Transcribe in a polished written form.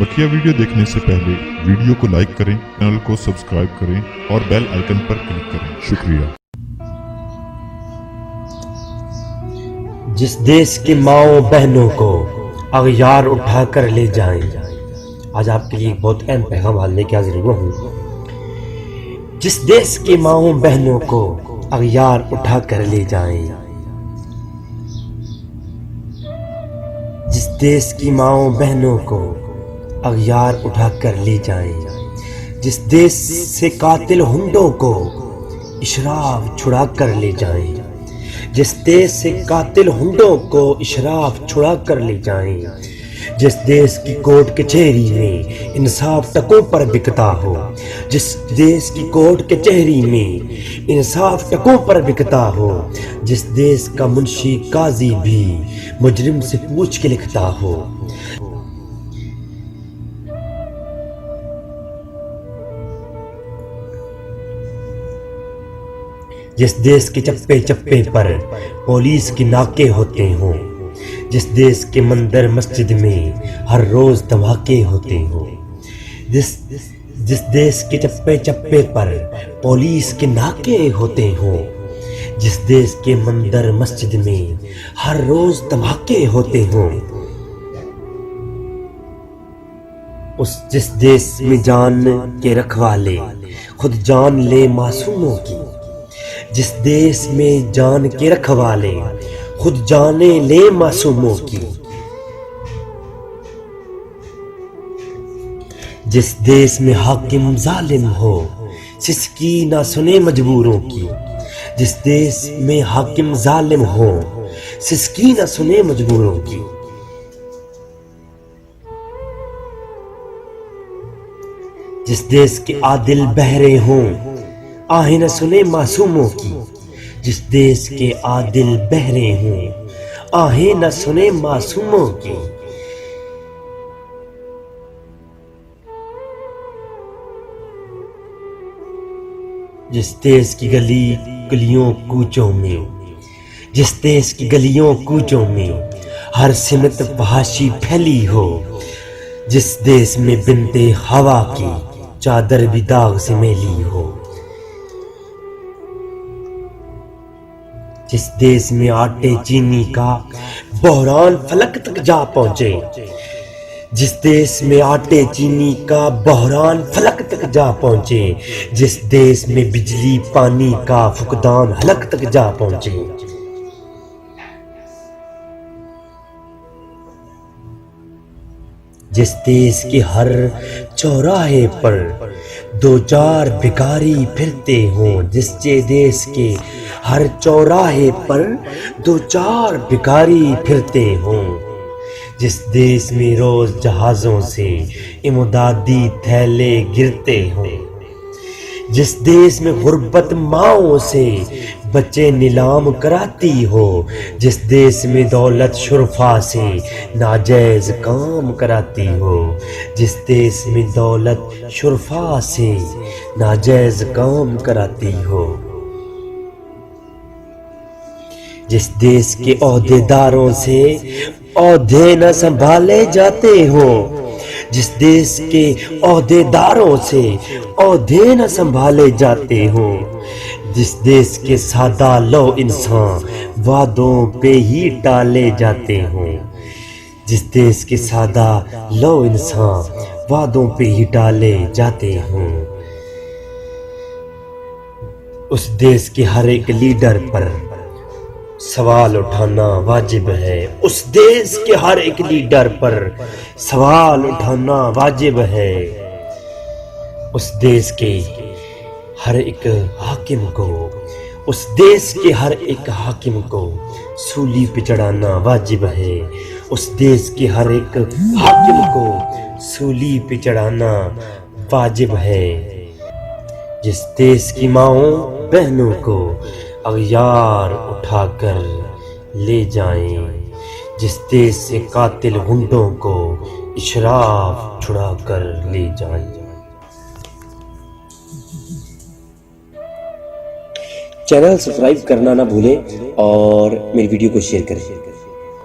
बकिया video देखने से पहले वीडियो को लाइक करें, चैनल को सब्सक्राइब करें और बेल आइकन पर क्लिक करें। शुक्रिया। जिस देश की माओ बहनों को अगयार उठा कर ले जाएं, आज आपके लिए एक बहुत अहम पैगाम हालने की हाजिर हुआ हूँ। जिस देश की माओ बहनों को अगयार उठा कर ले जाएं, जिस देश की माओ बहनों को अगयार उठा कर ले जाएं, जिस देश से कातिल हुंडों को इशराफ छुड़ा कर ले जाएं, जिस देश से कातिल हुंडों को इशराफ छुड़ा कर ले जाएं, जिस देश की कोर्ट कचहरी में इंसाफ टकों पर बिकता हो, जिस देश की कोर्ट कचहरी में इंसाफ टकों पर बिकता हो, जिस देश का मुंशी काजी भी मुजरिम से पूछ के लिखता हो, जिस देश के चप्पे चप्पे पर पुलिस की नाके होते हों, जिस देश के मंदिर मस्जिद में हर रोज धमाके होते हों, जिस देश के चप्पे चप्पे पर पुलिस के नाके होते हों, जिस देश के मंदिर मस्जिद में हर रोज धमाके होते हों, जिस देश में जान के रखवाले खुद जान ले मासूमों की, जिस देश में जान के रखवाले खुद जाने ले मासूमों की, जिस देश में हाकिम जालिम हो सिसकी ना सुने मजबूरों की, जिस देश में हाकिम जालिम हो सिसकी ना सुने मजबूरों की, जिस देश के आदिल बहरे हों आहें न सुने मासूमों की, जिस देश के आदिल बहरे हों आहें न सुने मासूमों की, जिस देश की गली गलियों कूचों में, जिस देश की गलियों कूचों में हर सिमत फहाशी फैली हो, जिस देश में बिनते हवा की चादर भी दाग से मैली हो, जिस देश में आटे चीनी का बहरान फलक तक जा पहुंचे, जिस देश में आटे चीनी का बहरान फलक तक जा पहुंचे, जिस देश में बिजली पानी का फुकदान हलक तक जा पहुंचे, जिस देश के हर चौराहे पर दो चार भिखारी फिरते हों, जिस देश के हर चौराहे पर दो चार भिखारी फिरते हों, जिस देश में रोज जहाजों से इमदादी थैले गिरते हों, जिस देश में गुर्बत माओं से बच्चे नीलाम कराती हो, जिस देश में दौलत शुरफा से नाजायज काम कराती हो, जिस देश में दौलत शुरफा से नाजायज काम कराती हो, जिस देश के ओहदेदारों से ओहदे न संभाले जाते हो, जिस देश के ओहदेदारों से ओहदे न संभाले जाते हो, जिस देश के सादा लो इंसान वादों पे ही टाले जाते हो, जिस देश के सादा लो इंसान वादों पे ही टाले जाते हो, उस देश के हर एक लीडर पर सवाल उठाना वाजिब है, उस देश के हर एक लीडर पर सवाल उठाना वाजिब है, उस देश के हर एक हाकिम को, उस देश के हर एक हाकिम को सूली पे चढ़ाना वाजिब है, उस देश के हर एक हाकिम को सूली पे चढ़ाना वाजिब है, जिस देश की माओं बहनों को अगयार उठाकर ले जाएं, जिस देश से कातिल हुंडों को इशराफ छुड़ा कर ले जाएं। चैनल सब्सक्राइब करना ना भूलें और मेरी वीडियो को शेयर करें।